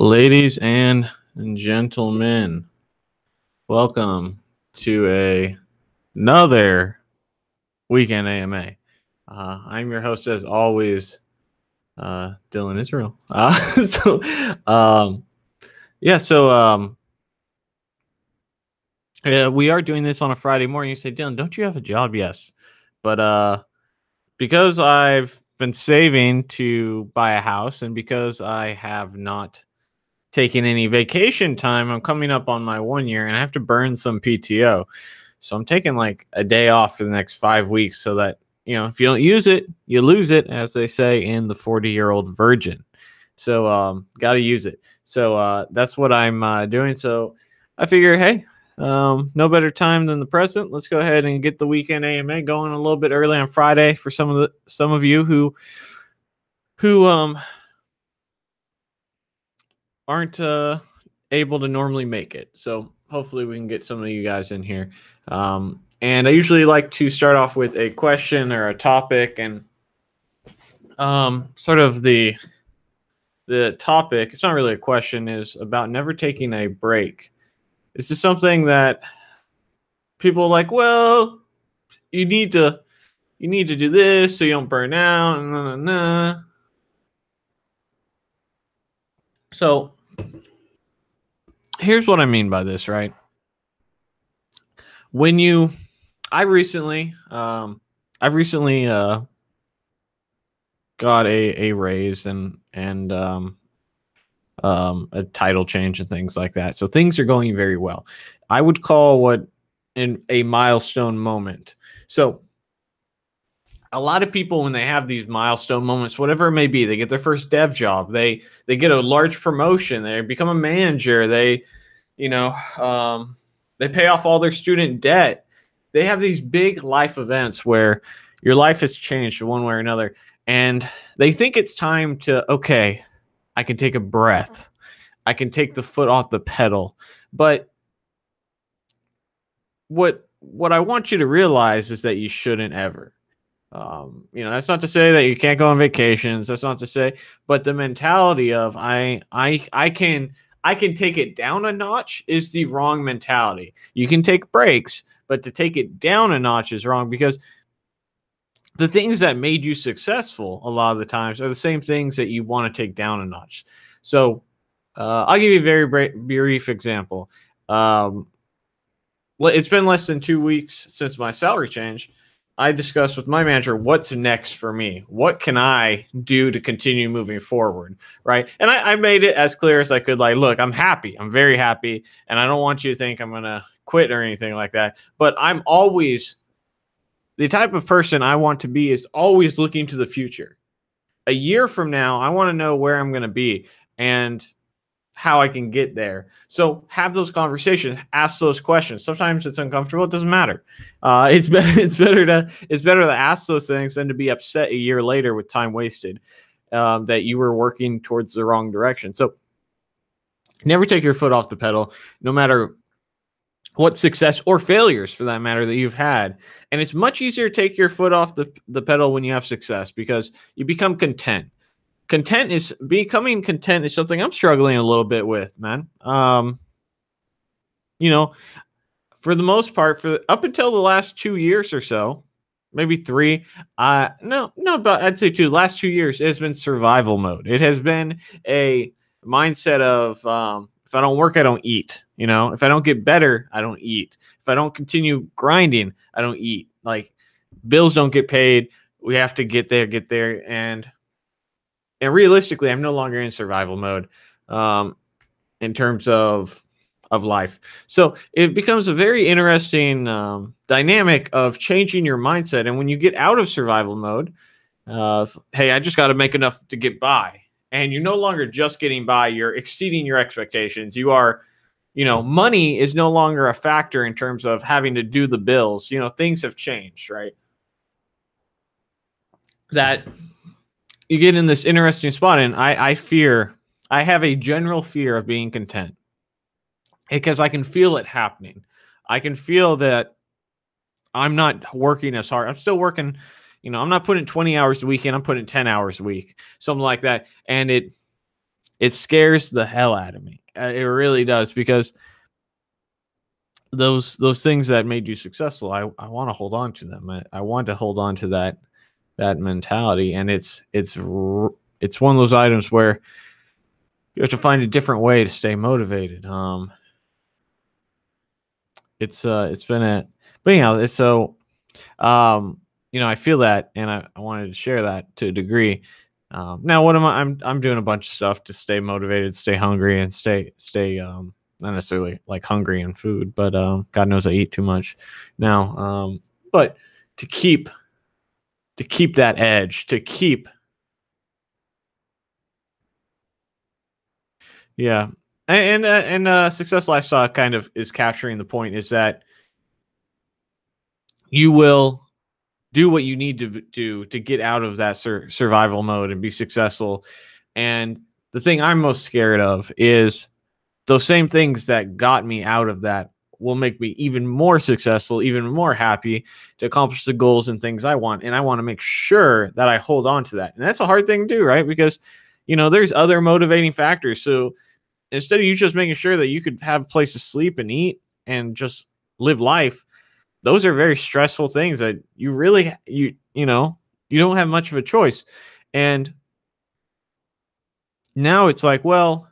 Ladies and gentlemen, welcome to another weekend AMA. I'm your host, as always, Dylan Israel. We are doing this on a Friday morning. You say, Dylan, don't you have a job? Yes, but because I've been saving to buy a house, and because I have not taking any vacation time, I'm coming up on my 1 year and I have to burn some PTO. So I'm taking like a day off for the next 5 weeks so that, if you don't use it, you lose it, as they say in the 40-year-old virgin. So got to use it. So that's what I'm doing. So I figure, hey, no better time than the present. Let's go ahead and get the weekend AMA going a little bit early on Friday for some of you who aren't able to normally make it. So hopefully we can get some of you guys in here. And I usually like to start off with a question or a topic, and sort of the topic, it's not really a question, is about never taking a break. This is something that people are like, well, you need to do this so you don't burn out. So here's what I mean by this, right? I've recently got a raise and a title change and things like that. So things are going very well. I would call what in a milestone moment. So a lot of people, when they have these milestone moments, whatever it may be, they get their first dev job, they get a large promotion, they become a manager, they pay off all their student debt. They have these big life events where your life has changed one way or another, and they think it's time to, okay, I can take a breath. I can take the foot off the pedal. But what I want you to realize is that you shouldn't ever. That's not to say that you can't go on vacations. That's not to say, but the mentality of I can take it down a notch is the wrong mentality. You can take breaks, but to take it down a notch is wrong, because the things that made you successful a lot of the times are the same things that you want to take down a notch. So I'll give you a very brief example. It's been less than 2 weeks since my salary change. I discussed with my manager what's next for me. What can I do to continue moving forward, right? And I made it as clear as I could. Like, look, I'm happy. I'm very happy. And I don't want you to think I'm going to quit or anything like that. But I'm always, the type of person I want to be is always looking to the future. A year from now, I want to know where I'm going to be and how I can get there. So have those conversations, ask those questions. Sometimes it's uncomfortable. It doesn't matter. It's better to ask those things than to be upset a year later with time wasted, that you were working towards the wrong direction. So never take your foot off the pedal, no matter what success or failures, for that matter, that you've had. And it's much easier to take your foot off the pedal when you have success, because you become content. Becoming content is something I'm struggling a little bit with, man. For the most part, for up until the last 2 years or so, maybe 3, but I'd say 2. Last 2 years, it has been survival mode. It has been a mindset of, if I don't work, I don't eat. If I don't get better, I don't eat. If I don't continue grinding, I don't eat. Like, bills don't get paid. We have to get there. And realistically, I'm no longer in survival mode in terms of life. So it becomes a very interesting dynamic of changing your mindset. And when you get out of survival mode, hey, I just got to make enough to get by. And you're no longer just getting by. You're exceeding your expectations. You are, money is no longer a factor in terms of having to do the bills. Things have changed, right? That you get in this interesting spot, and I have a general fear of being content, because I can feel it happening. I can feel that I'm not working as hard. I'm still working, I'm not putting 20 hours a week in, I'm putting 10 hours a week, something like that. And it scares the hell out of me. It really does, because those things that made you successful, I want to hold on to them. I want to hold on to that mentality, and it's one of those items where you have to find a different way to stay motivated. It's been a, but anyhow, it's so, I feel that, and I wanted to share that to a degree. Now, what am I? I'm doing a bunch of stuff to stay motivated, stay hungry, and stay not necessarily like hungry in food, but God knows I eat too much now. But to keep that edge, yeah. And success lifestyle kind of is capturing the point, is that you will do what you need to do to get out of that survival mode and be successful. And the thing I'm most scared of is those same things that got me out of that will make me even more successful, even more happy to accomplish the goals and things I want. And I want to make sure that I hold on to that. And that's a hard thing to do, right? Because, there's other motivating factors. So instead of you just making sure that you could have a place to sleep and eat and just live life, those are very stressful things that you really, you don't have much of a choice. And now it's like, well,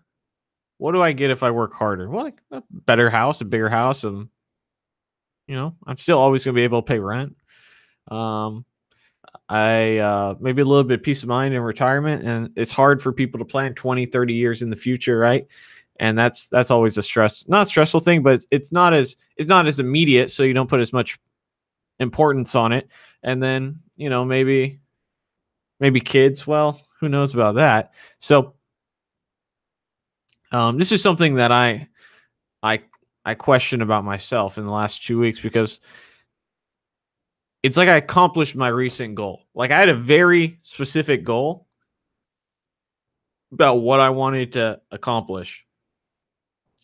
what do I get if I work harder? Well, like a better house, a bigger house. I'm still always going to be able to pay rent. I maybe a little bit of peace of mind in retirement. And it's hard for people to plan 20, 30 years in the future, right? And that's always not a stressful thing, but it's not as immediate, so you don't put as much importance on it. And then, maybe kids, well, who knows about that? So this is something that I question about myself in the last 2 weeks, because it's like I accomplished my recent goal. Like, I had a very specific goal about what I wanted to accomplish.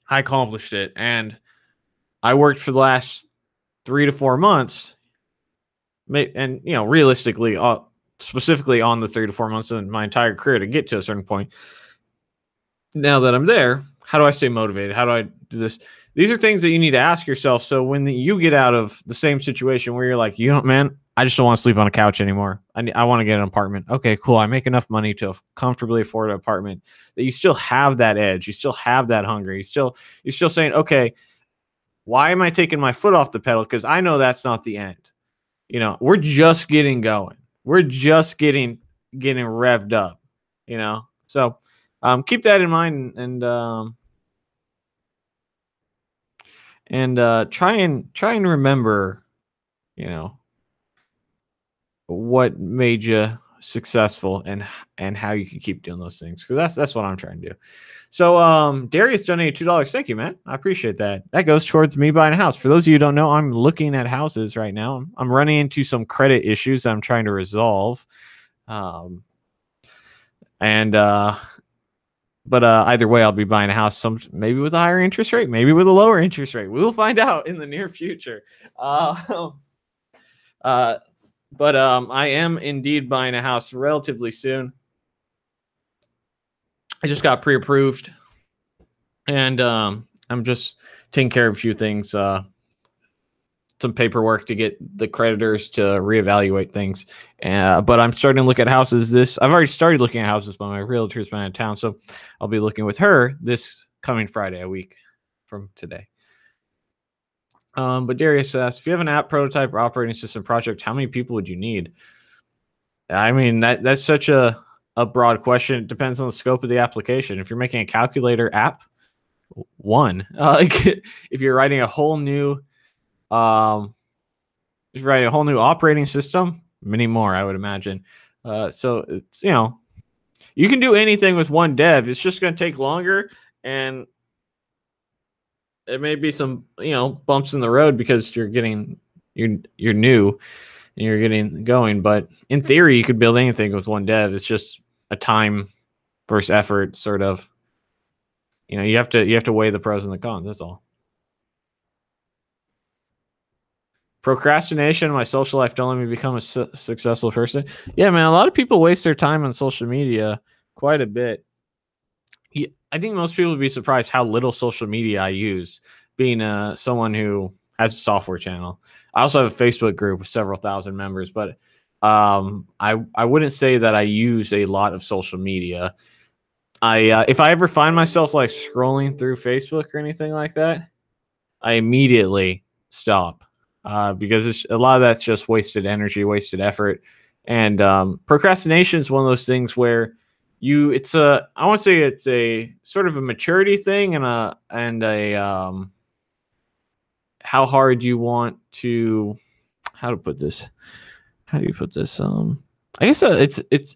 I accomplished it, and I worked for the last 3 to 4 months, and realistically, specifically on the 3 to 4 months of my entire career to get to a certain point. Now that I'm there, how do I stay motivated? How do I do this? These are things that you need to ask yourself. So when you get out of the same situation where you're like, man, I just don't want to sleep on a couch anymore. I want to get an apartment. Okay, cool. I make enough money to comfortably afford an apartment. That you still have that edge. You still have that hunger. You're still saying, okay, why am I taking my foot off the pedal? Because I know that's not the end. We're just getting going. We're just getting revved up. So keep that in mind, and try and remember, what made you successful, and how you can keep doing those things, because that's what I'm trying to do. So Darius donated $2. Thank you, man. I appreciate that. That goes towards me buying a house. For those of you who don't know, I'm looking at houses right now. I'm running into some credit issues that I'm trying to resolve. But either way, I'll be buying a house, maybe with a higher interest rate, maybe with a lower interest rate. We will find out in the near future. But I am indeed buying a house relatively soon. I just got pre-approved, and I'm just taking care of a few things, some paperwork to get the creditors to reevaluate things. But I'm starting to look at houses. I've already started looking at houses, but my realtor's been out of town, so I'll be looking with her this coming Friday, a week from today. But Darius asks, if you have an app prototype or operating system project, how many people would you need? I mean, that's such a broad question. It depends on the scope of the application. If you're making a calculator app, one. If you're writing a whole new operating system, many more, I would imagine. So it's, you can do anything with one dev. It's just going to take longer, and there may be some, bumps in the road because you're new and you're getting going. But in theory, you could build anything with one dev. It's just a time versus effort sort of. You have to weigh the pros and the cons. That's all. Procrastination in my social life don't let me become a successful person. Yeah, man, a lot of people waste their time on social media quite a bit. Yeah, I think most people would be surprised how little social media I use, being someone who has a software channel. I also have a Facebook group with several thousand members, but I wouldn't say that I use a lot of social media. If I ever find myself like scrolling through Facebook or anything like that, I immediately stop because a lot of that's just wasted energy, wasted effort, and procrastination is one of those things where it's a I want to say it's a sort of a maturity thing and a how hard you want to how to put this how do you put this I guess it's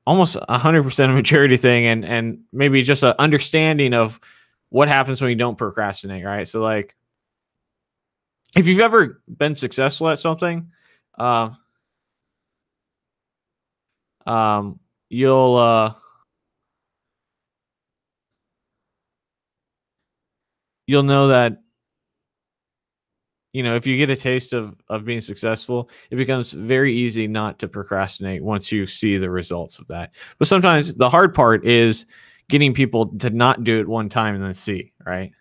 almost 100% a maturity thing and maybe just an understanding of what happens when you don't procrastinate, right? So like if you've ever been successful at something, uh, um, you'll you'll know that if you get a taste of being successful, it becomes very easy not to procrastinate once you see the results of that. But sometimes the hard part is getting people to not do it one time and then see, right?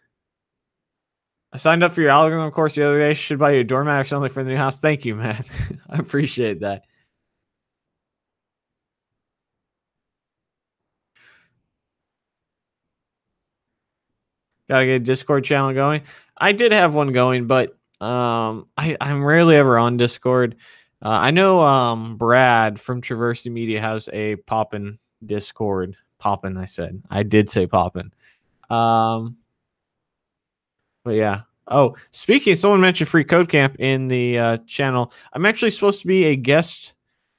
I signed up for your algorithm course the other day. Should buy you a doormat or something for the new house. Thank you, man. I appreciate that. Gotta get a Discord channel going. I did have one going, but I'm rarely ever on Discord. I know Brad from Traversity Media has a poppin' Discord. Poppin', I said. I did say poppin'. Um, but yeah. Oh, speaking, someone mentioned free code camp in the channel. I'm actually supposed to be a guest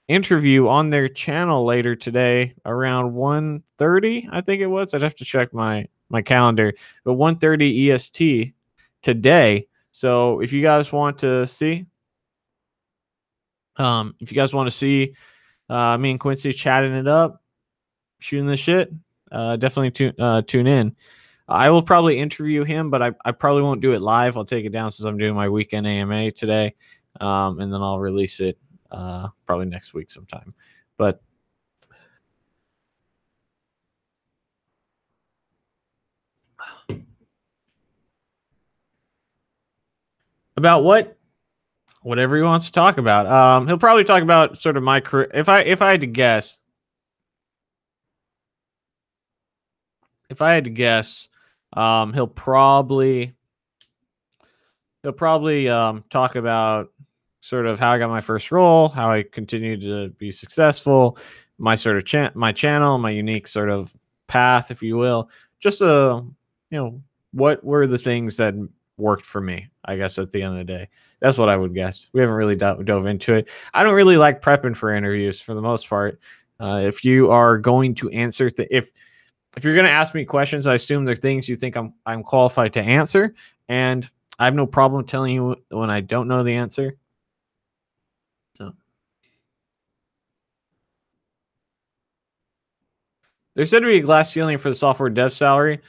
interview on their channel later today around 1:30, I think it was. I'd have to check my calendar, but 1:30 EST today. So if you guys want to see me and Quincy chatting it up, shooting the shit, definitely tune in. I will probably interview him, but I probably won't do it live. I'll take it down since I'm doing my weekend AMA today, and then I'll release it probably next week sometime. But about what? Whatever he wants to talk about. He'll probably talk about sort of my career. If I had to guess, he'll probably talk about sort of how I got my first role, how I continued to be successful, my sort of my channel, my unique sort of path, if you will. Just what were the things that worked for me, I guess, at the end of the day. That's what I would guess. We haven't really dove into it. I don't really like prepping for interviews for the most part. If you are going to answer if you're going to ask me questions, I assume they're things you think I'm qualified to answer, and I have no problem telling you when I don't know the answer. So there's said to be a glass ceiling for the software dev salary.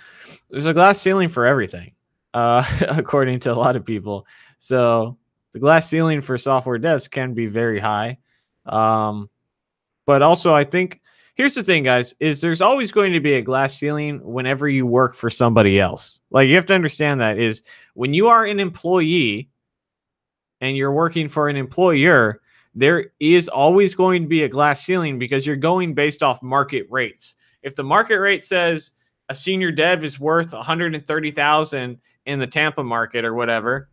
There's a glass ceiling for everything, according to a lot of people. So the glass ceiling for software devs can be very high. But also I think here's the thing, guys, is there's always going to be a glass ceiling whenever you work for somebody else. Like, you have to understand that is when you are an employee and you're working for an employer, there is always going to be a glass ceiling because you're going based off market rates. If the market rate says a senior dev is worth 130,000 in the Tampa market or whatever,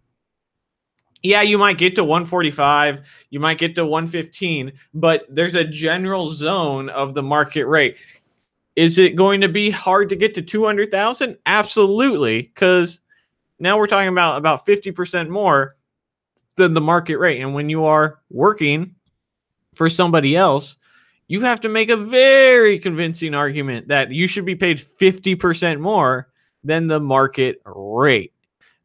yeah, you might get to 145, you might get to 115, but there's a general zone of the market rate. Is it going to be hard to get to 200,000? Absolutely, because now we're talking about 50% more than the market rate. And when you are working for somebody else, you have to make a very convincing argument that you should be paid 50% more than the market rate.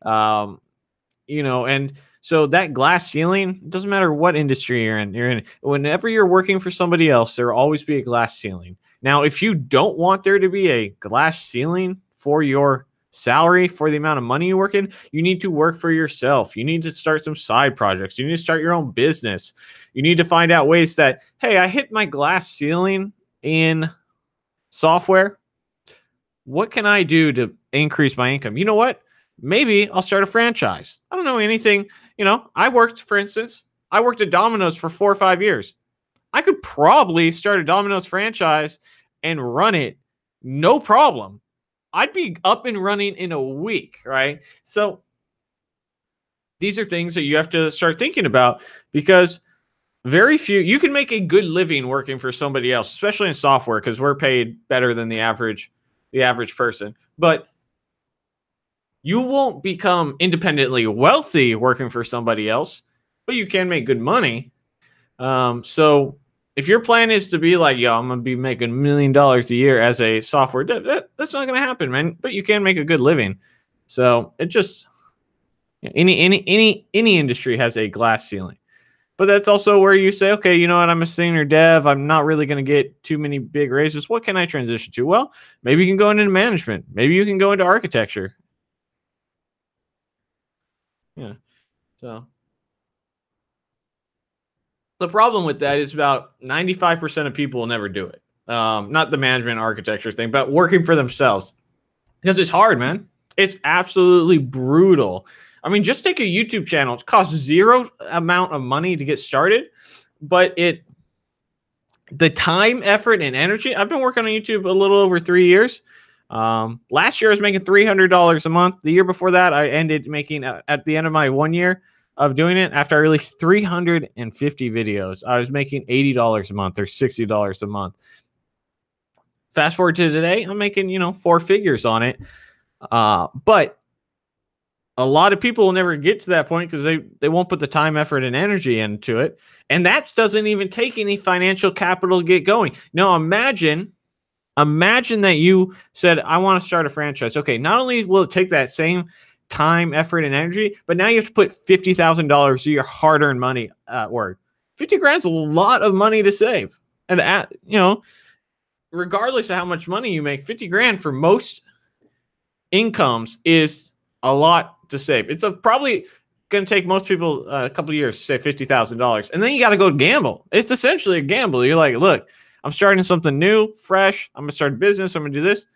And so that glass ceiling, doesn't matter what industry you're in. Whenever you're working for somebody else, there will always be a glass ceiling. Now, if you don't want there to be a glass ceiling for your salary, for the amount of money you work in, you need to work for yourself. You need to start some side projects. You need to start your own business. You need to find out ways that, hey, I hit my glass ceiling in software. what can I do to increase my income? You know what? Maybe I'll start a franchise. I don't know anything. For instance, I worked at Domino's for 4 or 5 years. I could probably start a Domino's franchise and run it no problem. I'd be up and running in a week, right? So these are things that you have to start thinking about, because very few, you can make a good living working for somebody else, especially in software, because we're paid better than the average person. But you won't become independently wealthy working for somebody else, but you can make good money. So if your plan is to be like, yo, I'm gonna be making $1 million a year as a software dev, that's not gonna happen, man. But you can make a good living. So it just, any industry has a glass ceiling. But that's also where you say, okay, you know what? I'm a senior dev. I'm not really going to get too many big raises. What can I transition to? Well, maybe you can go into management. Maybe you can go into architecture. Yeah. So the problem with that is about 95% of people will never do it. Not the management architecture thing, but working for themselves, because it's hard, man. It's absolutely brutal. I mean, just take a YouTube channel. It costs zero amount of money to get started, but the time, effort, and energy. I've been working on YouTube a little over 3 years. Last year I was making $300 a month. The year before that, I ended making, at the end of my 1 year of doing it, after I released 350 videos, I was making $80 a month or $60 a month. Fast forward to today, I'm making, 4 figures on it. But a lot of people will never get to that point because they won't put the time, effort, and energy into it. And that doesn't even take any financial capital to get going. Now, imagine that you said, I want to start a franchise. Okay, not only will it take that same time, effort, and energy, but now you have to put $50,000 of your hard-earned money at work. 50 grand is a lot of money to save. And regardless of how much money you make, 50 grand for most incomes is a lot to save. It's probably going to take most people a couple of years to save $50,000. And then you got to go gamble. It's essentially a gamble. You're like, look, I'm starting something new, fresh. I'm going to start a business. I'm going to do this.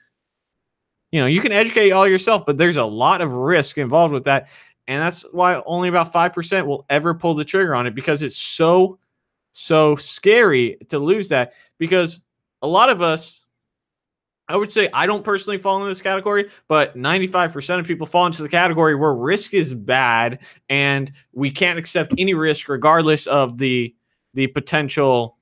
You can educate all yourself, but there's a lot of risk involved with that. And that's why only about 5% will ever pull the trigger on it, because it's so scary to lose that. Because a lot of us, I would say I don't personally fall into this category, but 95% of people fall into the category where risk is bad and we can't accept any risk regardless of the potential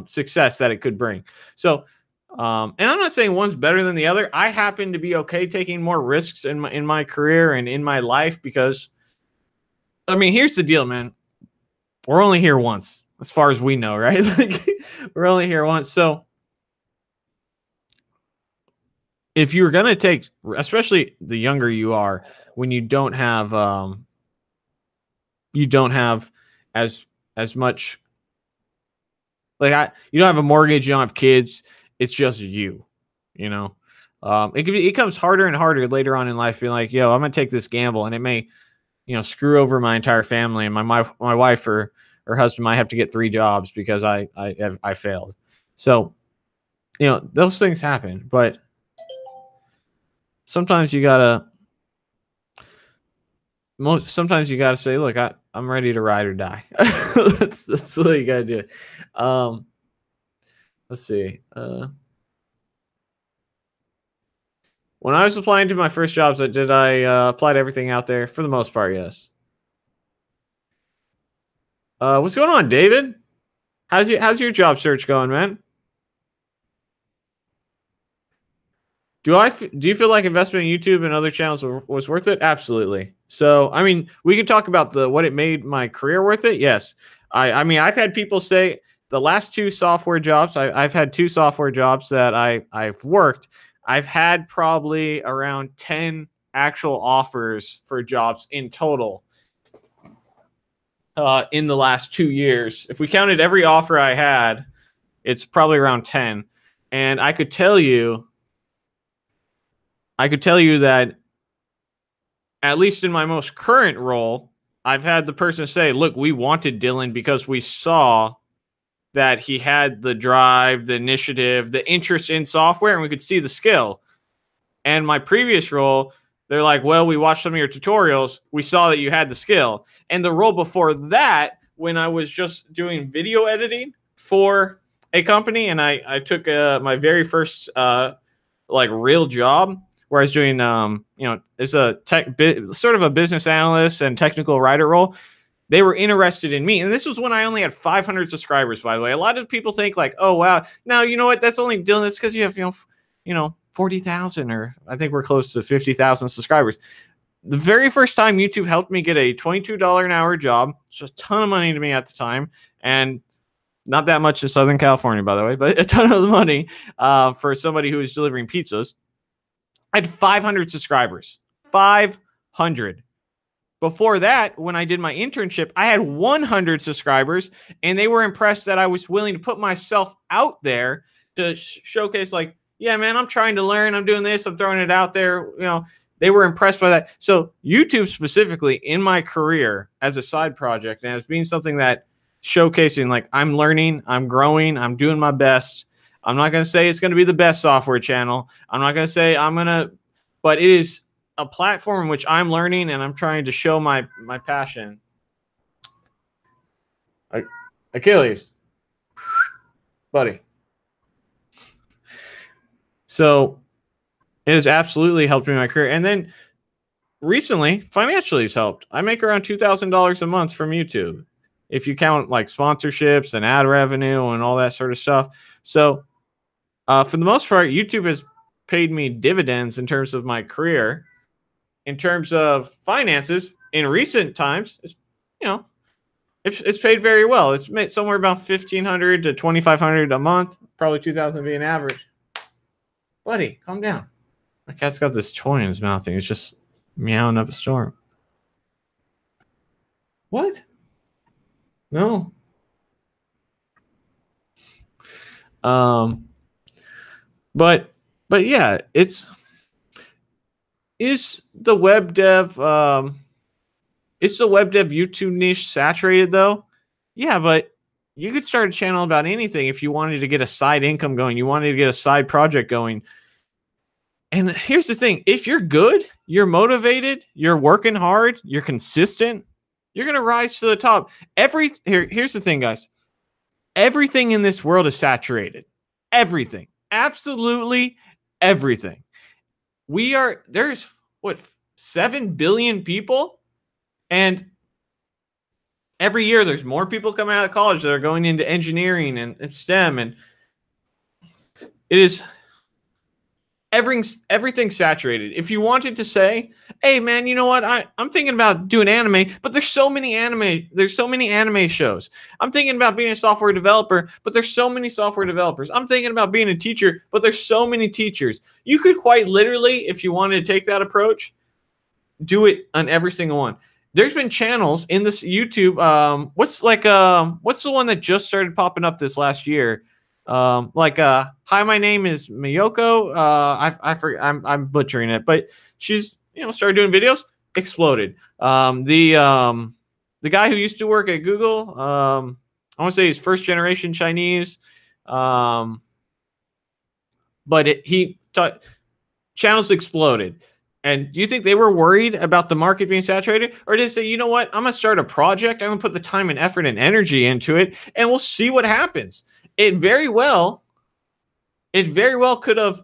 success that it could bring. So, and I'm not saying one's better than the other. I happen to be okay taking more risks in my career and in my life, because, I mean, here's the deal, man. We're only here once, as far as we know, right? Like, we're only here once. So if you're going to take, especially the younger you are, when you don't have as much, like, you don't have a mortgage, you don't have kids, it's just you, it becomes harder and harder later on in life, being like, yo, I'm going to take this gamble, and it may, screw over my entire family, and my wife or her husband might have to get 3 jobs because I failed. So, those things happen, but sometimes you gotta say, look, I'm ready to ride or die. that's what you gotta do. Let's see. When I was applying to my first jobs, did I apply to everything out there? For the most part, yes. What's going on, David? How's your job search going, man? Do you feel like investment in YouTube and other channels was worth it? Absolutely. So, I mean, we could talk about what it made my career worth it. Yes. I mean, I've had people say the last 2 software jobs, I've had 2 software jobs that I've worked. I've had probably around 10 actual offers for jobs in total in the last 2 years. If we counted every offer I had, it's probably around 10. And I could tell you that, at least in my most current role, I've had the person say, look, we wanted Dylan because we saw that he had the drive, the initiative, the interest in software, and we could see the skill. And my previous role, they're like, well, we watched some of your tutorials. We saw that you had the skill. And the role before that, when I was just doing video editing for a company, and I took my very first like real job where I was doing, it's a sort of a business analyst and technical writer role. They were interested in me. And this was when I only had 500 subscribers, by the way. A lot of people think like, oh, wow. No, you know what? That's only doing this because you have, 40,000, or I think we're close to 50,000 subscribers. The very first time YouTube helped me get a $22 an hour job, which was a ton of money to me at the time. And not that much in Southern California, by the way, but a ton of money for somebody who was delivering pizzas. I had 500 subscribers. 500. Before that, when I did my internship, I had 100 subscribers, and they were impressed that I was willing to put myself out there to showcase, like, yeah, man, I'm trying to learn. I'm doing this. I'm throwing it out there. They were impressed by that. So YouTube specifically in my career as a side project and as being something that showcasing, like, I'm learning, I'm growing, I'm doing my best. I'm not going to say it's going to be the best software channel. I'm not going to say but it is a platform in which I'm learning and I'm trying to show my passion. Achilles, buddy. So it has absolutely helped me in my career. And then recently, financially has helped. I make around $2,000 a month from YouTube, if you count like sponsorships and ad revenue and all that sort of stuff. So for the most part, YouTube has paid me dividends in terms of my career. In terms of finances, in recent times, it's paid very well. It's made somewhere about $1,500 to $2,500 a month, probably $2,000 being average. Buddy, calm down. My cat's got this toy in his mouth and he's just meowing up a storm. What? No. But yeah, is the web dev YouTube niche saturated though? Yeah, but you could start a channel about anything if you wanted to get a side income going, you wanted to get a side project going. And here's the thing, if you're good, you're motivated, you're working hard, you're consistent, you're going to rise to the top. Here's the thing, guys. Everything in this world is saturated. Everything. Absolutely everything. There's 7 billion people, and every year there's more people coming out of college that are going into engineering and STEM, and it is everything's saturated. If you wanted to say, hey man, you know what? I'm thinking about doing anime, but there's so many anime shows. I'm thinking about being a software developer, but there's so many software developers. I'm thinking about being a teacher, but there's so many teachers. You could quite literally, if you wanted to take that approach, do it on every single one. There's been channels in this YouTube. What's the one that just started popping up this last year? Hi, my name is Miyoko. I forget, I'm butchering it, but she's started doing videos, exploded. The guy who used to work at Google, I want to say he's first generation Chinese, but channels exploded. And do you think they were worried about the market being saturated? Or did they say, you know what, I'm going to start a project, I'm going to put the time and effort and energy into it, and we'll see what happens? It very well could have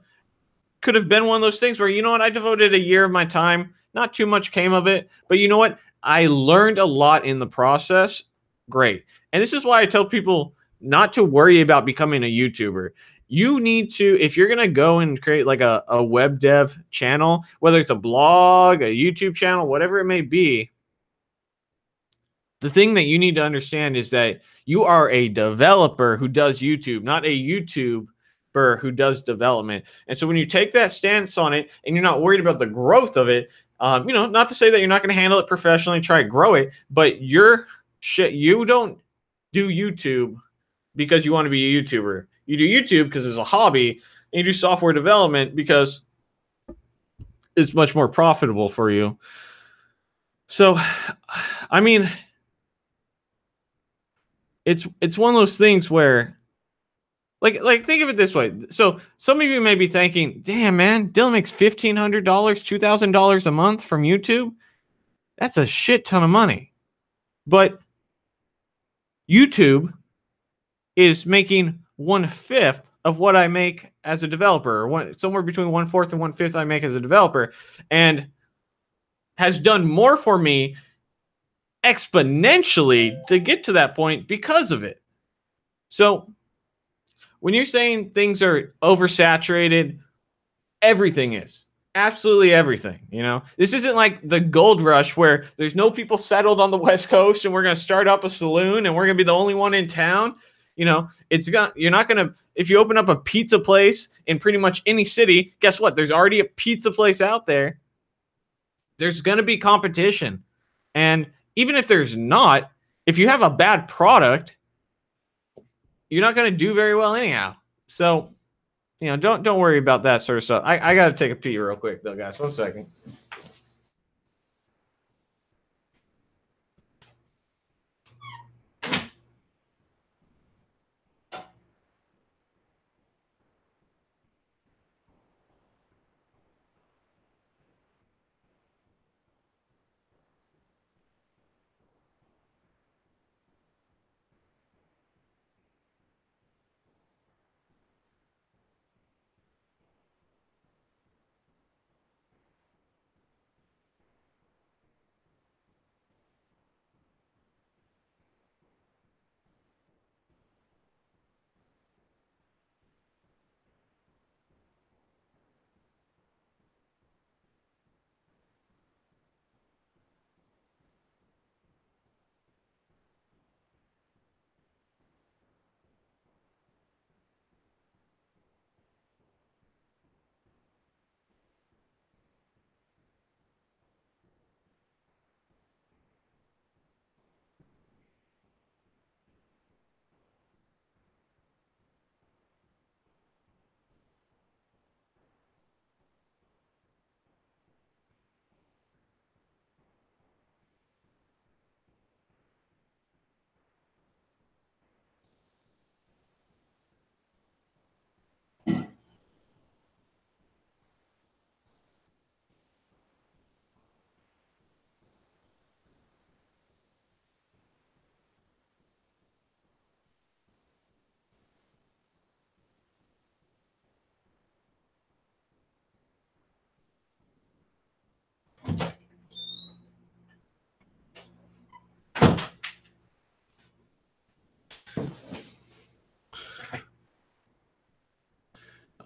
been one of those things where, you know what, I devoted a year of my time, not too much came of it, but you know what, I learned a lot in the process. Great. And this is why I tell people not to worry about becoming a YouTuber. You need to, if you're going to go and create like a web dev channel, whether it's a blog, a YouTube channel, whatever it may be, the thing that you need to understand is that you are a developer who does YouTube, not a YouTuber who does development. And so when you take that stance on it and you're not worried about the growth of it, not to say that you're not going to handle it professionally, try to grow it, but you don't do YouTube because you want to be a YouTuber. You do YouTube because it's a hobby, and you do software development because it's much more profitable for you. So, I mean, it's one of those things where like think of it this way. So some of you may be thinking, damn man, Dylan makes $1,500, $2,000 a month from YouTube. That's a shit ton of money. But YouTube is making 1/5 of what I make as a developer, or somewhere between 1/4 and 1/5 I make as a developer, and has done more for me exponentially to get to that point because of it. So when you're saying things are oversaturated, everything is. Absolutely everything. You know, this isn't like the gold rush where there's no people settled on the West Coast and we're going to start up a saloon and we're going to be the only one in town. You know, you're not going to, if you open up a pizza place in pretty much any city, guess what? There's already a pizza place out there. There's going to be competition. And even if there's not, if you have a bad product, you're not going to do very well anyhow. So, you know, don't worry about that sort of stuff. I got to take a pee real quick though, guys. 1 second.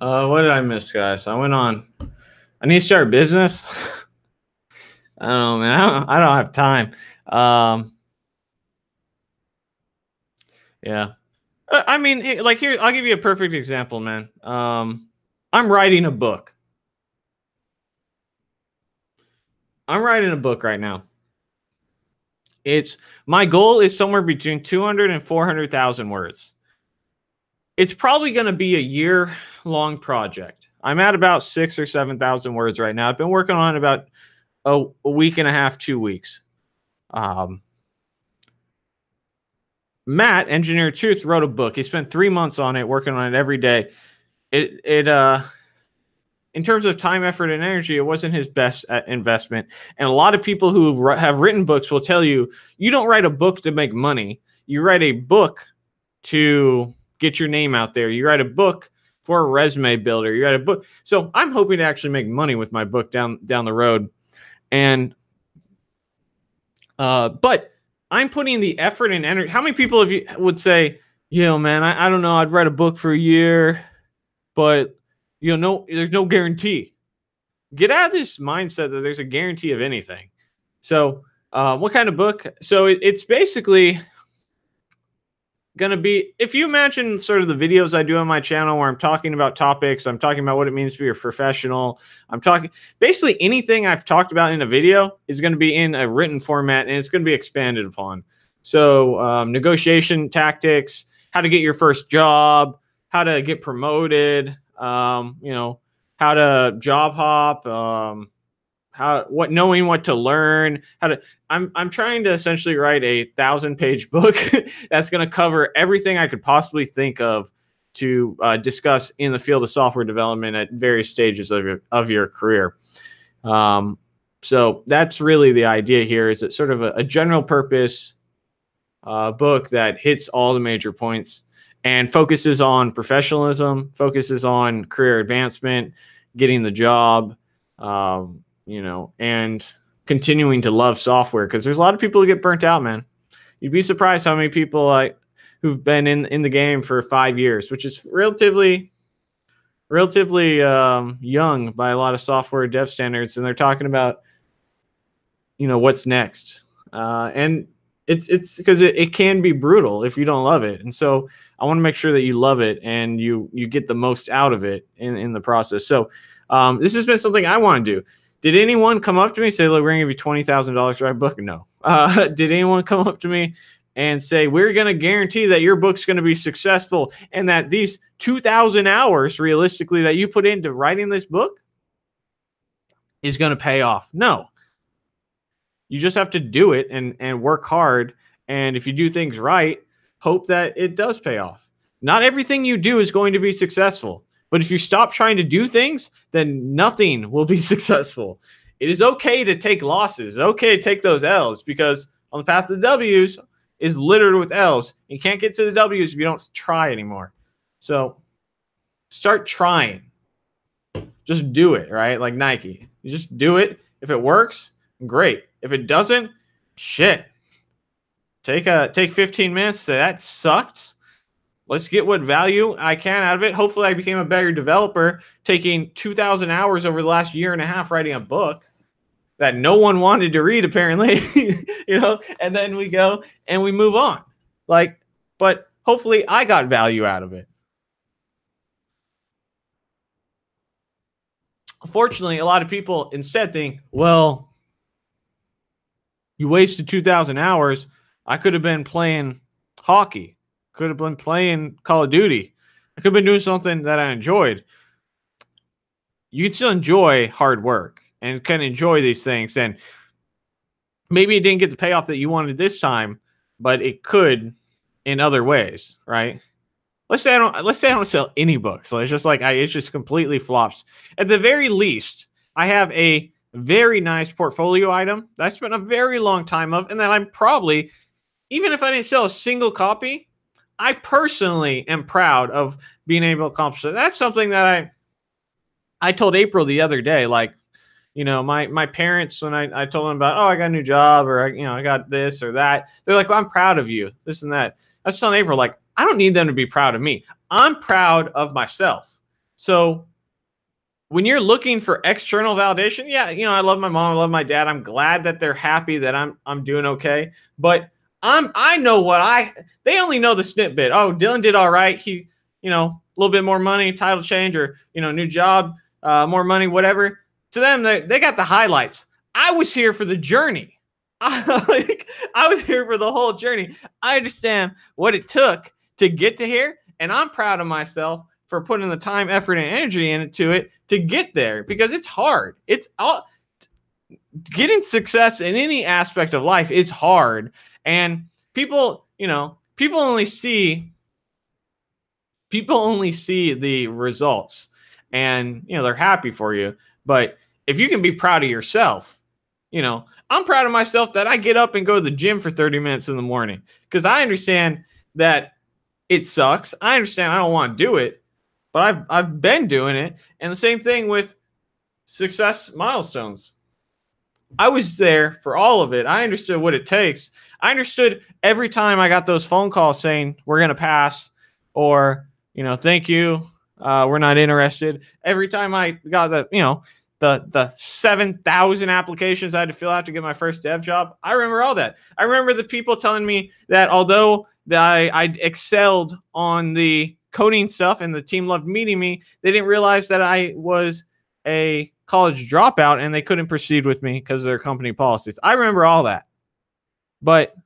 What did I miss, guys? I went on. I need to start a business. I don't know, man. I don't have time. Yeah. I mean, like here, I'll give you a perfect example, man. I'm writing a book. I'm writing a book right now. My goal is somewhere between 200 and 400,000 words. It's probably going to be a year-long project. I'm at about 6,000 or 7,000 words right now. I've been working on it about a week and a half, 2 weeks. Matt, Engineer Truth, wrote a book. He spent 3 months on it, working on it every day. In terms of time, effort, and energy, it wasn't his best investment. And a lot of people who have written books will tell you, you don't write a book to make money. You write a book to get your name out there. You write a book for a resume builder. You write a book. So I'm hoping to actually make money with my book down the road. And but I'm putting the effort and energy. How many people would say, man, I don't know, I'd write a book for a year, but there's no guarantee. Get out of this mindset that there's a guarantee of anything. So what kind of book? So it's basically going to be, if you imagine sort of the videos I do on my channel where I'm talking about topics, I'm talking about what it means to be a professional. I'm talking basically anything I've talked about in a video is going to be in a written format and it's going to be expanded upon. So negotiation tactics, how to get your first job, how to get promoted, how to job hop, knowing what to learn, I'm trying to essentially write a 1,000-page book that's going to cover everything I could possibly think of to discuss in the field of software development at various stages of your career. So that's really the idea here, is it's sort of a general purpose book that hits all the major points and focuses on professionalism, focuses on career advancement, getting the job, and continuing to love software, because there's a lot of people who get burnt out, man. You'd be surprised how many people who've been in the game for 5 years, which is relatively young by a lot of software dev standards, and they're talking about what's next, and it's because it can be brutal if you don't love it. And so I want to make sure that you love it and you get the most out of it in the process. So this has been something I want to do. Did anyone come up to me and say, look, we're going to give you $20,000 to write a book? No. Did anyone come up to me and say, we're going to guarantee that your book's going to be successful and that these 2,000 hours realistically that you put into writing this book is going to pay off? No. You just have to do it and work hard. And if you do things right, hope that it does pay off. Not everything you do is going to be successful. But if you stop trying to do things, then nothing will be successful. It is okay to take losses. It's okay to take those L's, because on the path to the W's is littered with L's. You can't get to the W's if you don't try anymore. So start trying. Just do it, right? Like Nike. You just do it. If it works, great. If it doesn't, shit. Take 15 minutes, say that sucked. Let's get what value I can out of it. Hopefully I became a better developer taking 2,000 hours over the last year and a half writing a book that no one wanted to read, apparently. And then we go and we move on. But hopefully I got value out of it. Unfortunately, a lot of people instead think, well, you wasted 2,000 hours. I could have been playing hockey. Could have been playing Call of Duty. I could have been doing something that I enjoyed. You can still enjoy hard work and can enjoy these things. And maybe it didn't get the payoff that you wanted this time, but it could in other ways, right? Let's say I don't sell any books. So it's just it just completely flops. At the very least, I have a very nice portfolio item that I spent a very long time of, and that I'm probably, even if I didn't sell a single copy, I personally am proud of being able to accomplish it. That's something that I told April the other day, my parents, when I told them about, I got a new job, or I got this or that, they're like, well, I'm proud of you, this and that. I was telling April, I don't need them to be proud of me. I'm proud of myself. So when you're looking for external validation, yeah, I love my mom, I love my dad. I'm glad that they're happy that I'm doing okay. But I know they only know the snippet. Oh, Dylan did all right. He, a little bit more money, title change, or, new job, more money, whatever. To them, they got the highlights. I was here for the journey. I was here for the whole journey. I understand what it took to get to here, and I'm proud of myself for putting the time, effort, and energy into it to get there, because it's hard. It's all getting success in any aspect of life is hard, and people only see the results, and they're happy for you. But if you can be proud of yourself, I'm proud of myself that I get up and go to the gym for 30 minutes in the morning, because I understand that it sucks. I understand I don't want to do it, but I've been doing it. And the same thing with success milestones. I was there for all of it. I understood what it takes. I understood every time I got those phone calls saying we're going to pass, or, thank you, we're not interested. Every time I got the 7,000 applications I had to fill out to get my first dev job, I remember all that. I remember the people telling me that although I excelled on the coding stuff and the team loved meeting me, they didn't realize that I was a college dropout and they couldn't proceed with me because of their company policies. I remember all that. But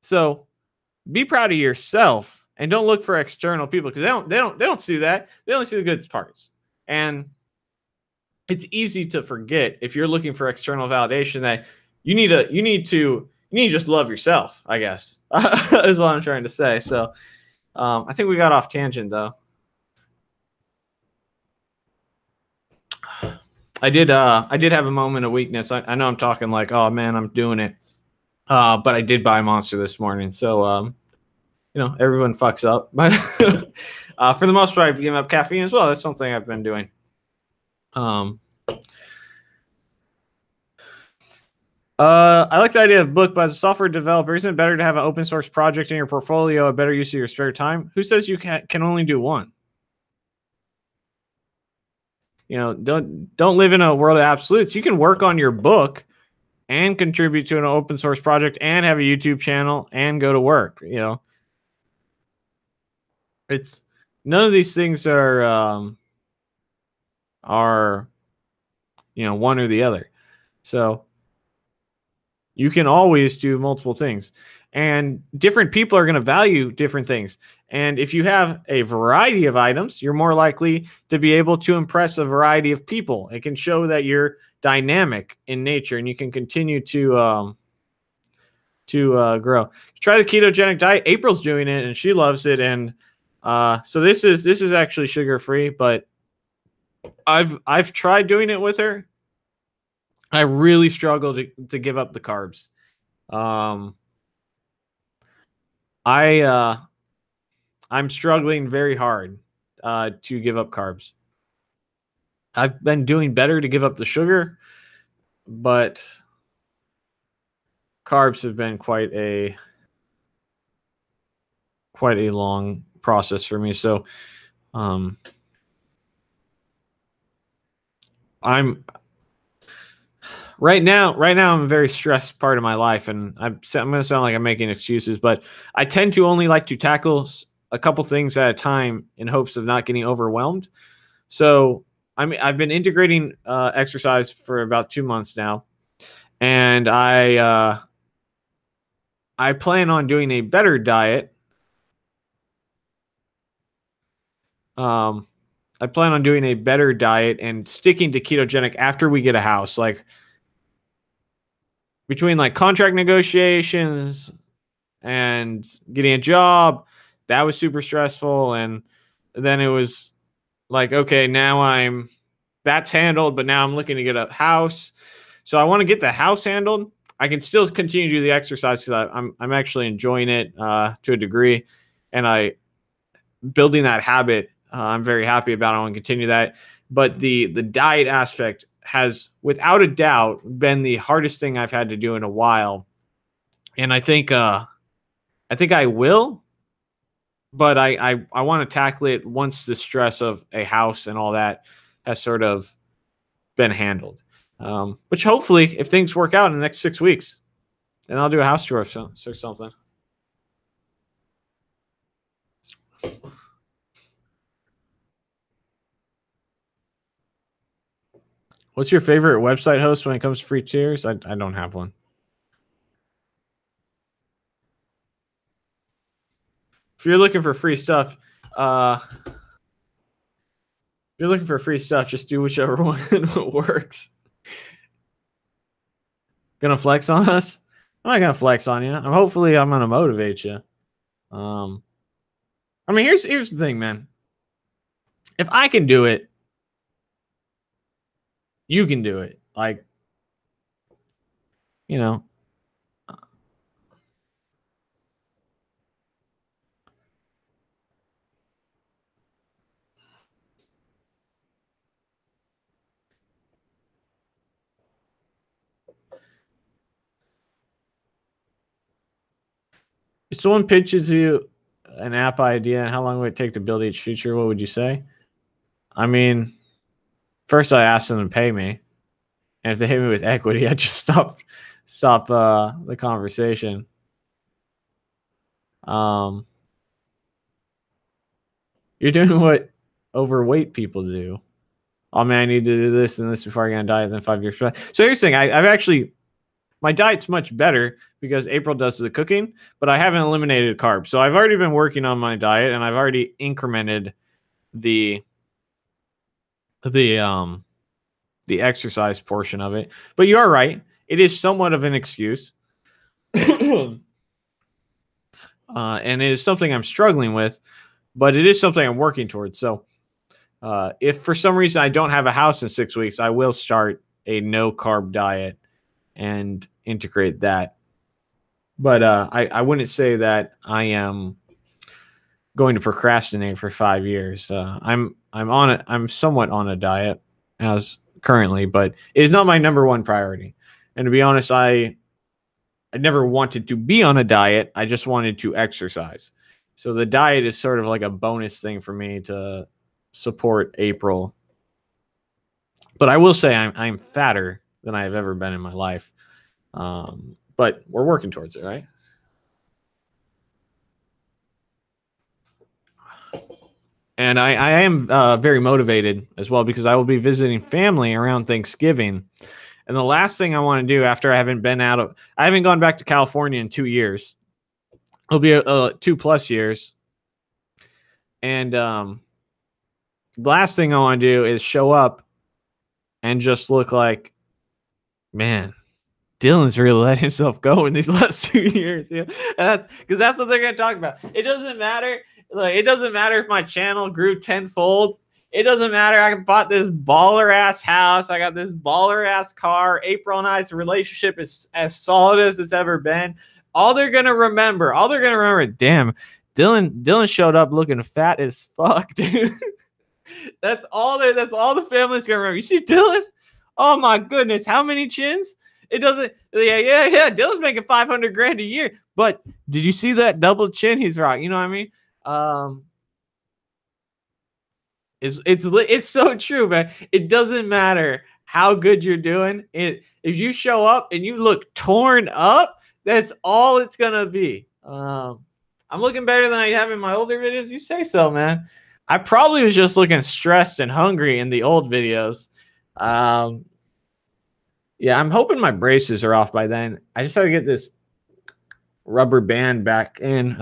so be proud of yourself and don't look for external people, because they don't see that. They only see the good parts. And it's easy to forget if you're looking for external validation that you need to just love yourself, I guess, is what I'm trying to say. So I think we got off tangent though. I did have a moment of weakness. I know I'm talking like, oh man, I'm doing it. But I did buy Monster this morning. So everyone fucks up. But for the most part, I've given up caffeine as well. That's something I've been doing. I like the idea of book, but as a software developer, isn't it better to have an open source project in your portfolio, a better use of your spare time? Who says you can only do one? Don't live in a world of absolutes. You can work on your book and contribute to an open source project and have a YouTube channel and go to work. It's none of these things are one or the other. So you can always do multiple things, and different people are going to value different things. And if you have a variety of items, you're more likely to be able to impress a variety of people. It can show that you're dynamic in nature, and you can continue to grow. Try the ketogenic diet. April's doing it, and she loves it. And so this is actually sugar free, but I've tried doing it with her. I really struggle to give up the carbs. I'm struggling very hard to give up carbs. I've been doing better to give up the sugar, but carbs have been quite a long process for me. So I'm right now I'm a very stressed part of my life, and I'm going to sound like I'm making excuses, but I tend to only like to tackle a couple things at a time in hopes of not getting overwhelmed. So I've been integrating exercise for about 2 months now, and I plan on doing a better diet. I plan on doing a better diet and sticking to ketogenic after we get a house. Like between like contract negotiations and getting a job, that was super stressful. And then it was like, okay, now that's handled, but now I'm looking to get a house. So I want to get the house handled. I can still continue to do the exercise because I'm actually enjoying it to a degree, and building that habit. I'm very happy about. I want to continue that. But the diet aspect has, without a doubt, been the hardest thing I've had to do in a while. And I think I will, but I want to tackle it once the stress of a house and all that has sort of been handled. Which hopefully, if things work out in the next 6 weeks, then I'll do a house tour or something. What's your favorite website host when it comes to free tiers? I don't have one. If you're looking for free stuff, just do whichever one works. Gonna flex on us? I'm not gonna flex on you. Hopefully I'm gonna motivate you. I mean, here's the thing, man. If I can do it, you can do it. Like, if someone pitches you an app idea and how long would it take to build each feature, what would you say? I mean, first I ask them to pay me, and if they hit me with equity, I just stop the conversation. You're doing what overweight people do. Oh man, I need to do this and this before I get on a diet. Then 5 years. So here's the thing: I've actually, my diet's much better because April does the cooking, but I haven't eliminated carbs. So I've already been working on my diet, and I've already incremented the the exercise portion of it. But you are right. It is somewhat of an excuse. And it is something I'm struggling with, but it is something I'm working towards. So if for some reason I don't have a house in 6 weeks, I will start a no carb diet and integrate that. But I wouldn't say that I am going to procrastinate for 5 years. I'm on it. I'm somewhat on a diet as currently, but it is not my number one priority. And to be honest, I never wanted to be on a diet. I just wanted to exercise. So the diet is sort of like a bonus thing for me to support April. But I will say I'm fatter than I have ever been in my life. But we're working towards it, right? And I am very motivated as well because I will be visiting family around Thanksgiving. And the last thing I want to do after I haven't gone back to California in 2 years. It'll be 2+ years. And the last thing I want to do is show up and just look like, man, Dylan's really let himself go in these last 2 years. Yeah, because that's what they're gonna talk about. It doesn't matter. Like, it doesn't matter if my channel grew tenfold. It doesn't matter. I bought this baller ass house. I got this baller ass car. April and I's relationship is as solid as it's ever been. All they're gonna remember, damn, Dylan showed up looking fat as fuck, dude. That's all the family's gonna remember. You see Dylan? Oh my goodness, how many chins? It doesn't. Yeah. Dylan's making $500,000 a year. But did you see that double chin he's rocking? You know what I mean? It's so true, man. It doesn't matter how good you're doing. If you show up and you look torn up, that's all it's gonna be. I'm looking better than I have in my older videos. You say so, man. I probably was just looking stressed and hungry in the old videos. Yeah, I'm hoping my braces are off by then. I just have to get this rubber band back in.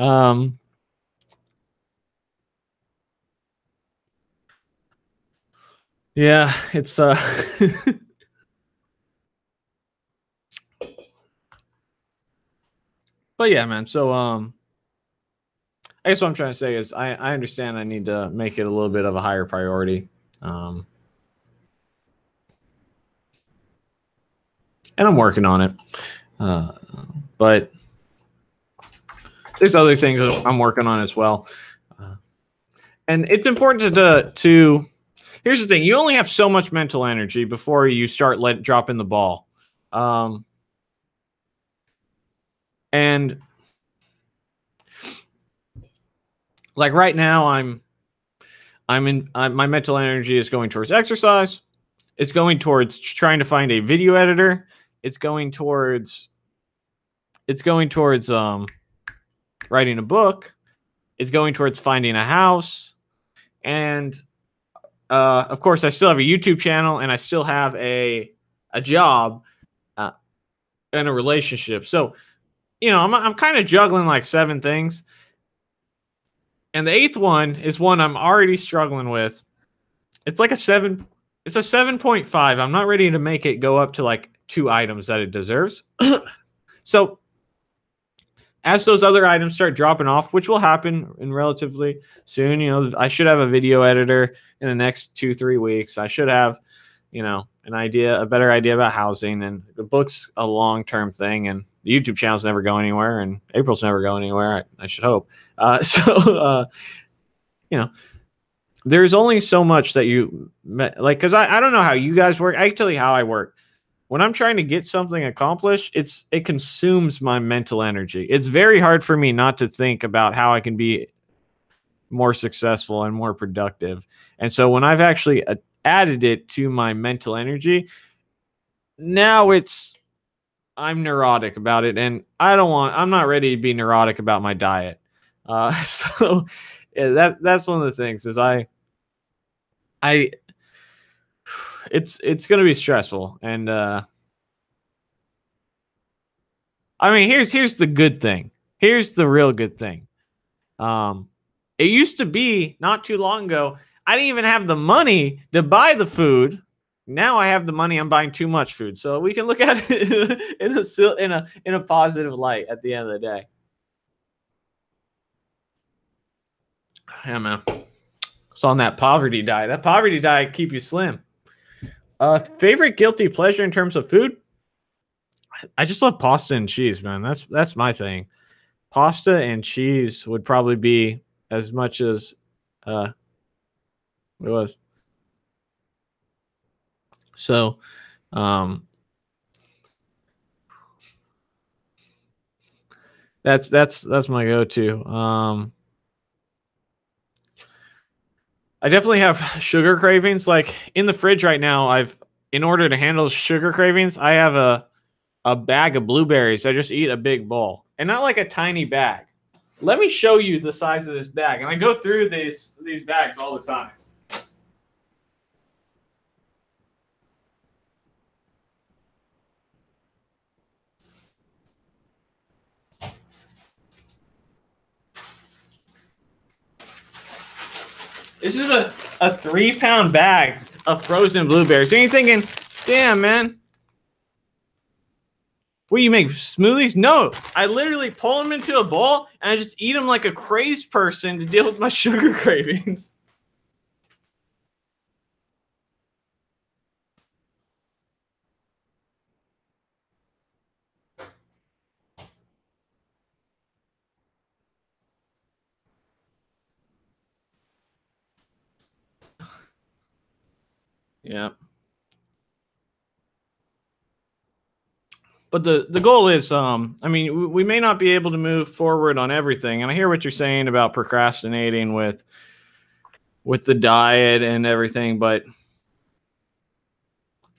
Yeah, it's but yeah, man. So I guess what I'm trying to say is I understand I need to make it a little bit of a higher priority. And I'm working on it. But there's other things that I'm working on as well. And it's important to here's the thing. You only have so much mental energy before you start dropping the ball. And like right now, my mental energy is going towards exercise. It's going towards trying to find a video editor. It's going towards writing a book. It's going towards finding a house. And of course, I still have a YouTube channel, and I still have a job and a relationship. So, you know, I'm kind of juggling like 7 things. And the 8th one is one I'm already struggling with. It's like a 7. It's a 7.5. I'm not ready to make it go up to like 2 items that it deserves. So as those other items start dropping off, which will happen in relatively soon, you know, I should have a video editor in the next 2-3 weeks. I should have, you know, a better idea about housing, and the book's a long-term thing, and the YouTube channel's never going anywhere, and April's never going anywhere. I should hope. You know, there's only so much that you like, because I don't know how you guys work. I can tell you how I work. When I'm trying to get something accomplished, it consumes my mental energy. It's very hard for me not to think about how I can be more successful and more productive. And so when I've actually added it to my mental energy, now I'm neurotic about it, and I'm not ready to be neurotic about my diet. So yeah, that's one of the things is it's going to be stressful. And I mean, here's the good thing. Here's the real good thing. It used to be not too long ago, I didn't even have the money to buy the food Now I have the money. I'm buying too much food, so we can look at it in a positive light at the end of the day. Yeah, man. It's on that poverty diet. That poverty diet keep you slim. Favorite guilty pleasure in terms of food? I just love pasta and cheese, man. That's my thing. Pasta and cheese would probably be as much as it was. So, that's my go-to. I definitely have sugar cravings. Like in the fridge right now, in order to handle sugar cravings, I have a bag of blueberries. I just eat a big bowl, and not like a tiny bag. Let me show you the size of this bag, and I go through these bags all the time. This is a 3-pound bag of frozen blueberries. And you're thinking, damn, man, what, you make smoothies? No, I literally pull them into a bowl and I just eat them like a crazed person to deal with my sugar cravings. Yeah. But the goal is, I mean, we may not be able to move forward on everything, and I hear what you're saying about procrastinating with the diet and everything, but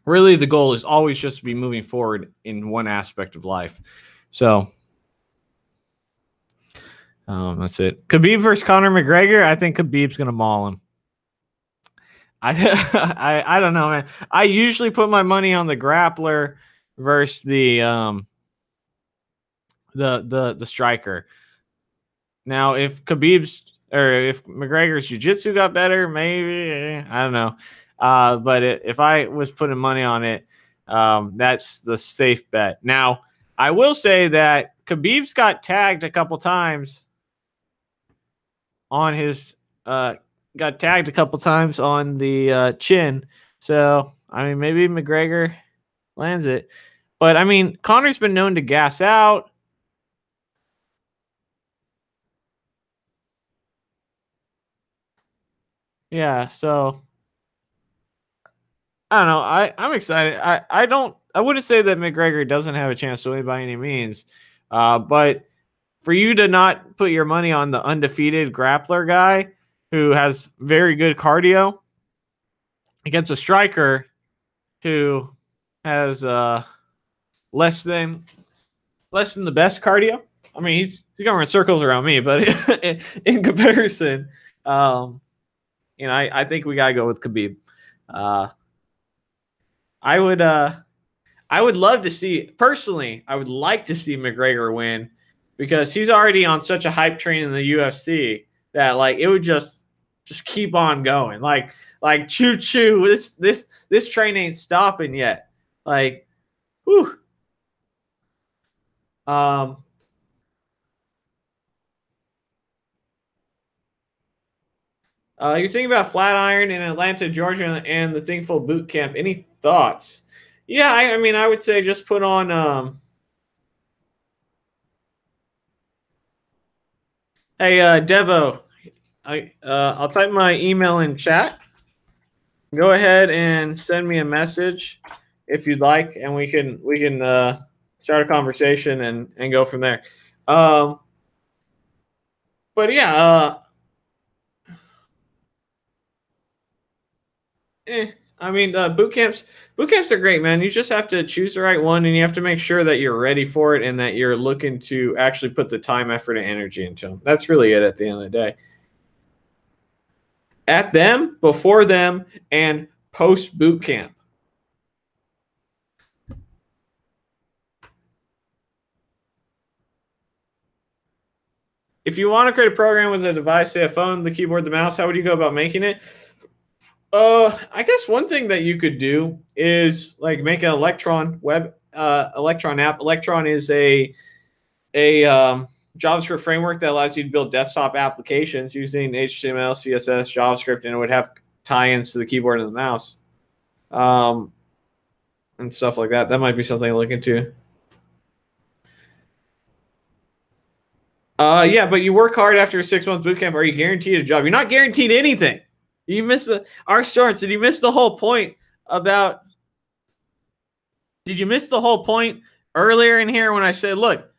really the goal is always just to be moving forward in one aspect of life. So that's it. Khabib versus Conor McGregor. I think Khabib's gonna maul him. I don't know, man. I usually put my money on the grappler versus the striker. Now, if McGregor's jiu-jitsu got better, maybe, I don't know. But if I was putting money on it, that's the safe bet. Now, I will say that Khabib's got tagged a couple times on his on the chin. So, I mean, maybe McGregor lands it. But, I mean, Conor's been known to gas out. Yeah, so I don't know. I'm excited. I wouldn't say that McGregor doesn't have a chance to win by any means. But for you to not put your money on the undefeated grappler guy who has very good cardio against a striker who has less than the best cardio. I mean, he's going in circles around me, but in comparison, I think we gotta go with Khabib. I would love to see, personally, I would like to see McGregor win because he's already on such a hype train in the UFC that like it would just keep on going. Like choo choo, this train ain't stopping yet. Like, whew. You're thinking about Flatiron in Atlanta, Georgia, and the Thinkful Bootcamp. Any thoughts? Yeah, I mean, I would say just put on. Hey, Devo, I'll type my email in chat. Go ahead and send me a message if you'd like, and we can start a conversation and go from there. But yeah, I mean, boot camps are great, man. You just have to choose the right one, and you have to make sure that you're ready for it and that you're looking to actually put the time, effort, and energy into them. That's really it at the end of the day. At them, before them, and post boot camp. If you want to create a program with a device, say a phone, the keyboard, the mouse, how would you go about making it? I guess one thing that you could do is like make an Electron Electron app. Electron is a JavaScript framework that allows you to build desktop applications using HTML, CSS, JavaScript, and it would have tie-ins to the keyboard and the mouse, and stuff like that. That might be something to look into. Yeah, but you work hard after a 6-month bootcamp. Are you guaranteed a job? You're not guaranteed anything. You missed our starts. Did you miss the whole point about? Did you miss the whole point earlier in here when I said, look,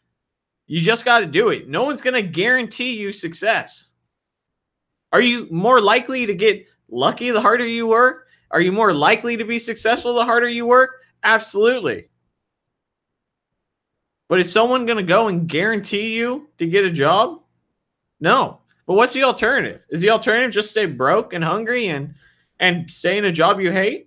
you just got to do it. No one's going to guarantee you success. Are you more likely to get lucky the harder you work? Are you more likely to be successful the harder you work? Absolutely. But is someone going to go and guarantee you to get a job? No. But what's the alternative? Is the alternative just stay broke and hungry and stay in a job you hate?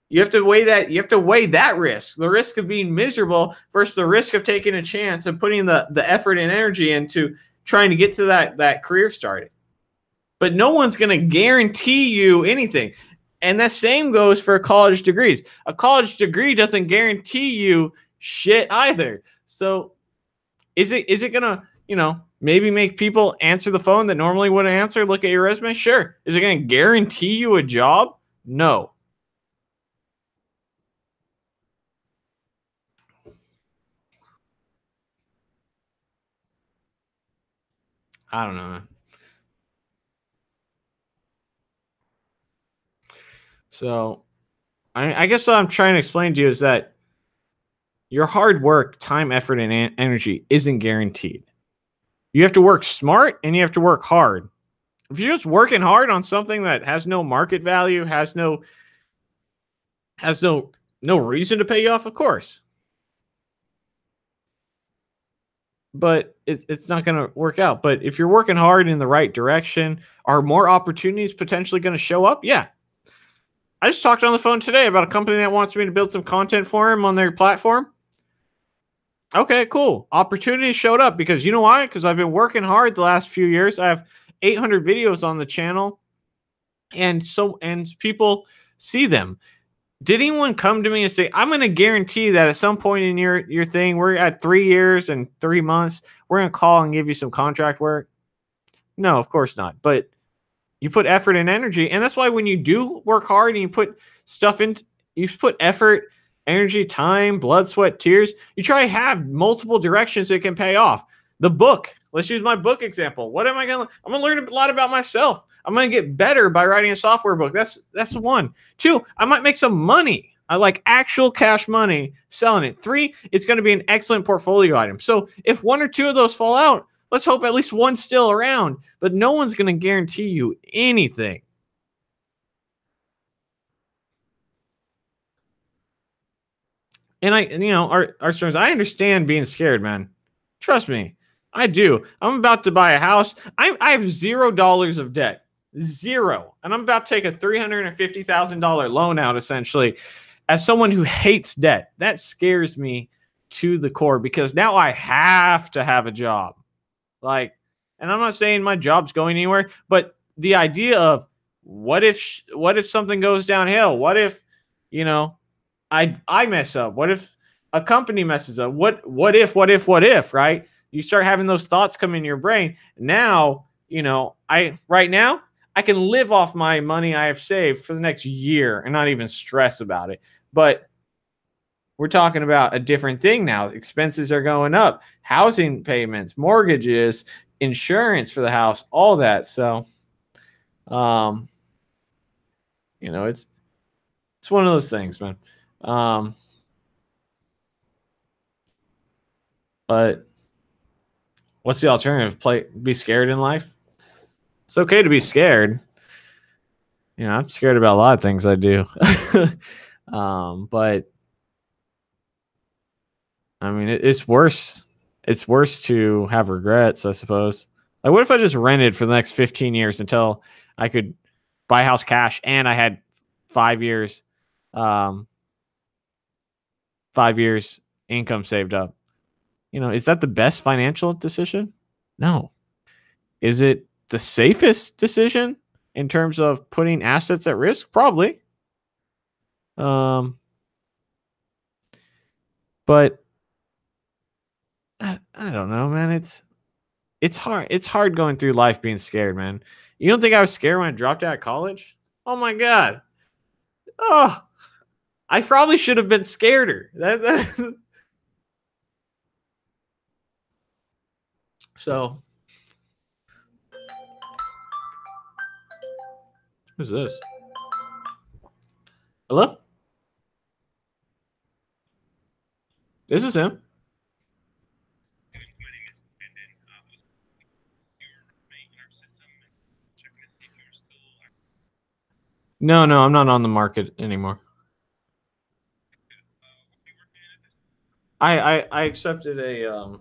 You have to weigh that. You have to weigh that risk, the risk of being miserable versus the risk of taking a chance and putting the effort and energy into trying to get to that career starting. But no one's going to guarantee you anything. And that same goes for college degrees. A college degree doesn't guarantee you shit either. So is it going to, maybe make people answer the phone that normally wouldn't answer, look at your resume? Sure. Is it going to guarantee you a job? No. I don't know, man. So I guess what I'm trying to explain to you is that your hard work, time, effort, and energy isn't guaranteed. You have to work smart and you have to work hard. If you're just working hard on something that has no market value, has no reason to pay you off, of course. But it's not going to work out. But if you're working hard in the right direction, are more opportunities potentially going to show up? Yeah. I just talked on the phone today about a company that wants me to build some content for them on their platform. Okay, cool. Opportunity showed up because you know why? Because I've been working hard the last few years. I have 800 videos on the channel, and people see them. Did anyone come to me and say, I'm going to guarantee that at some point in your thing, we're at 3 years and 3 months, we're going to call and give you some contract work? No, of course not. But you put effort and energy. And that's why when you do work hard and you put stuff in, you put effort, energy, time, blood, sweat, tears, you try to have multiple directions that can pay off. The book, let's use my book example. I'm going to learn a lot about myself. I'm going to get better by writing a software book. That's one. Two, I might make some money. I like actual cash money selling it. Three, it's going to be an excellent portfolio item. So if one or two of those fall out, let's hope at least one's still around. But no one's going to guarantee you anything. And our students, I understand being scared, man. Trust me, I do. I'm about to buy a house. I have $0 of debt. Zero. And I'm about to take a $350,000 loan out, essentially, as someone who hates debt. That scares me to the core because now I have to have a job. And I'm not saying my job's going anywhere, but the idea of what if something goes downhill? What if, I mess up? What if a company messes up? What if, right? You start having those thoughts come in your brain. Now, right now, I can live off my money I have saved for the next year and not even stress about it. But we're talking about a different thing now. Expenses are going up, housing payments, mortgages, insurance for the house, all that. So, it's one of those things, man. But what's the alternative? Be scared in life? It's okay to be scared. I'm scared about a lot of things I do. But I mean, it's worse. It's worse to have regrets, I suppose. Like, what if I just rented for the next 15 years until I could buy a house cash and I had 5 years, 5 years income saved up? Is that the best financial decision? No. Is it the safest decision? in terms of putting assets at risk? Probably. But I don't know, man. It's hard. It's hard going through life being scared, man. You don't think I was scared when I dropped out of college? Oh my god. Oh, I probably should have been scareder. So, who's this? Hello? This is him. No, I'm not on the market anymore. I accepted a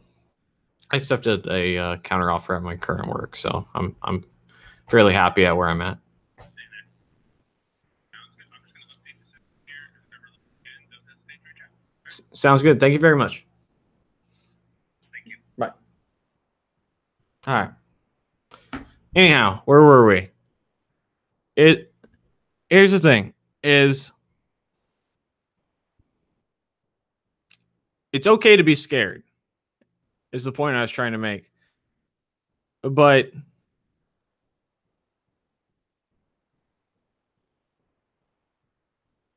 counter offer at my current work, so I'm fairly happy at where I'm at. Sounds good. Thank you very much. Thank you. Bye. All right. Anyhow, where were we? Here's the thing: is it's okay to be scared. Is the point I was trying to make. But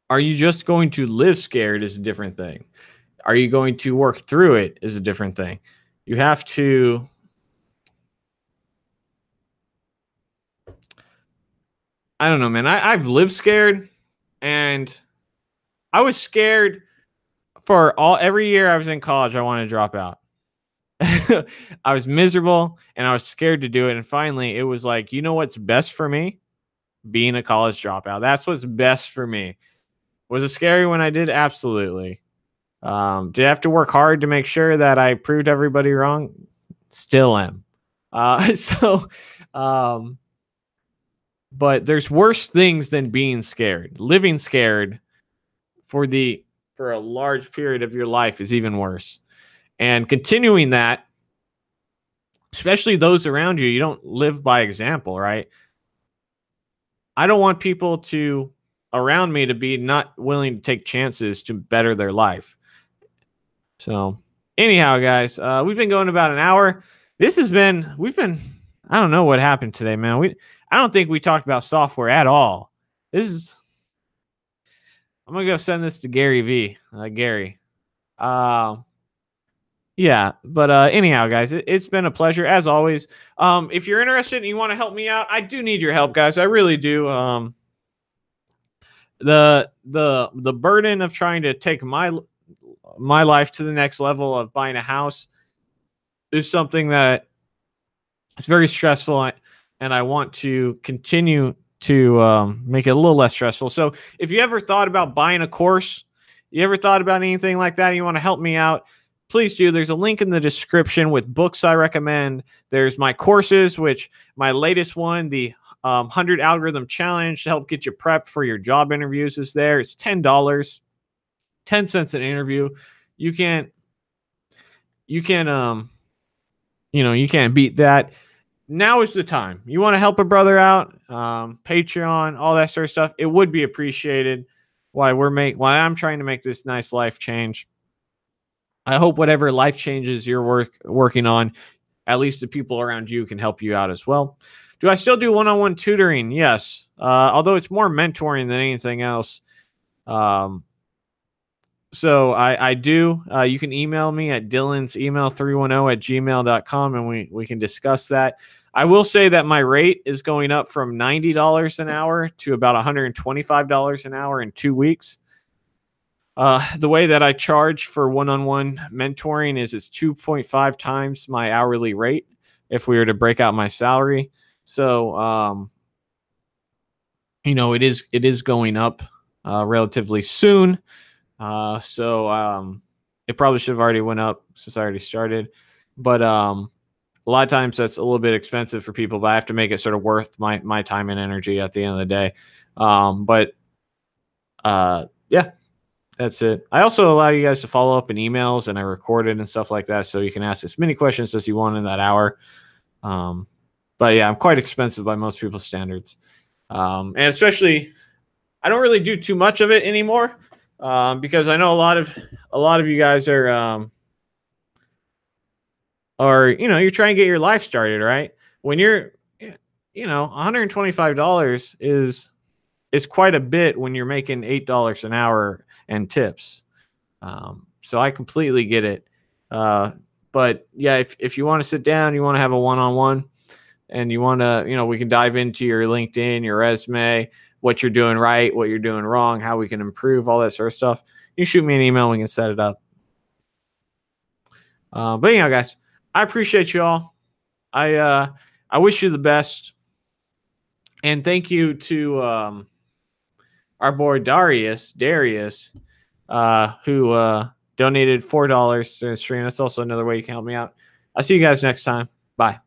are you just going to live scared is a different thing. Are you going to work through it is a different thing. You have to... I don't know, man. I've lived scared, and I was scared for every year I was in college. I wanted to drop out. I was miserable, and I was scared to do it. And finally, it was like, you know what's best for me? Being a college dropout. That's what's best for me. Was it scary when I did? Absolutely. Did I have to work hard to make sure that I proved everybody wrong? Still am. But there's worse things than being scared. Living scared for a large period of your life is even worse. And continuing that, especially those around you, you don't live by example, right? I don't want people around me to be not willing to take chances to better their life. So anyhow, guys, we've been going about an hour. I don't know what happened today, man. I don't think we talked about software at all. I'm going to go send this to Gary V. Gary. Yeah, but anyhow, guys, it's been a pleasure as always. If you're interested and you want to help me out, I do need your help, guys. I really do. The burden of trying to take my life to the next level of buying a house is something that is very stressful, and I want to continue to make it a little less stressful. So if you ever thought about buying a course, you ever thought about anything like that, and you want to help me out, please do. There's a link in the description with books I recommend. There's my courses, which my latest one, the 100 Algorithm Challenge to help get you prepped for your job interviews, is there. It's $10, 10 cents an interview. You can't beat that. Now is the time. You want to help a brother out, Patreon, all that sort of stuff. It would be appreciated. Why I'm trying to make this nice life change. I hope whatever life changes you're working on, at least the people around you can help you out as well. Do I still do one-on-one tutoring? Yes. Although it's more mentoring than anything else. So I do. You can email me at dylansemail310@gmail.com, and we can discuss that. I will say that my rate is going up from $90 an hour to about $125 an hour in 2 weeks. The way that I charge for one-on-one mentoring is it's 2.5 times my hourly rate if we were to break out my salary. So, it is going up relatively soon. So it probably should have already went up since I already started. But a lot of times that's a little bit expensive for people, but I have to make it sort of worth my time and energy at the end of the day. Yeah. That's it. I also allow you guys to follow up in emails, and I record it and stuff like that, so you can ask as many questions as you want in that hour. But yeah, I'm quite expensive by most people's standards. And especially, I don't really do too much of it anymore, because I know a lot of you guys are you're trying to get your life started, right? When you're $125 is quite a bit when you're making $8 an hour and tips. So I completely get it. But yeah, if you want to sit down, you want to have a one-on-one, and you want to, we can dive into your LinkedIn, your resume, what you're doing right, what you're doing wrong, how we can improve, all that sort of stuff. You shoot me an email, we can set it up. But guys, I appreciate you all. I wish you the best, and thank you to our boy Darius, who donated $4 to the stream. That's also another way you can help me out. I'll see you guys next time. Bye.